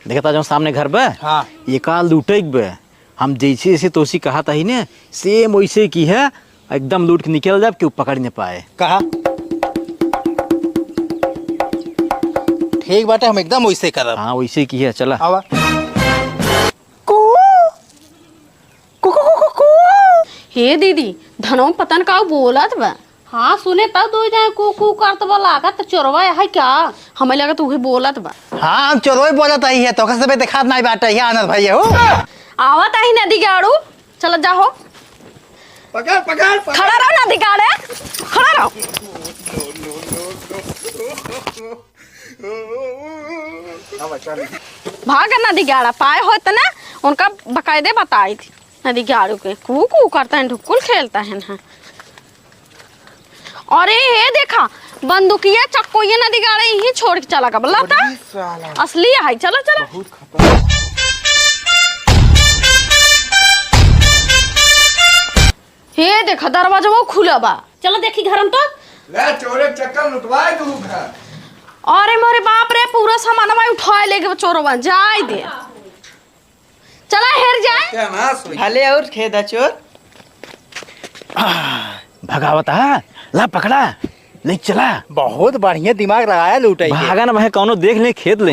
देखता जो सामने घर बे। हाँ। ये का लूटे बे, हम जैसे जैसे तोसी कहा था ही ने सेम वैसे की है, एकदम लूट के निकल जाए क्यों पकड़ नहीं पाए। कहा ठीक बाटे, हम एकदम वैसे करब। हाँ वैसे की है, चला। आवा। हे दीदी धनों पतन का बोलत बा। हाँ सुने तब दो जाए कू करत बा लागत चोरवा है क्या। हमें लगत उहे बोलत बा। हाँ हम चोरोई बोलत आई है तो सबे दिखात नहीं बाटे है आनंद भाई हो। आवत आई नदी के आड़ू, चल जाओ। पकड़ पकड़ खड़ा रहो नदी के आड़े, खड़ा रहो। भाग नदी के आड़ा पाए हो तो ना उनका बकायदे बताई थी। नदी के आड़ू के कू करता है, ढुकुल खेलता है ना। अरे ये देखा बंदूकिया चक्को ये नदी के आड़े यही छोड़ के चला गया था। असली है, चलो चलो। हे देखा दरवाजा वो खुला बा। चलो देखी घर हम तो ले चोरे चक्कर लुटवाए तू घर। अरे मोरे बाप रे, पूरा सामान में उठाए लेके चोरवा जाए दे। चला हेर जाए क्या ना सोई भले और खेदा चोर भगावत है, ला पकड़ा ले चला। बहुत बढ़िया दिमाग लगाया लूटे भागा ना भाई, कौनो देख ले खेत ले।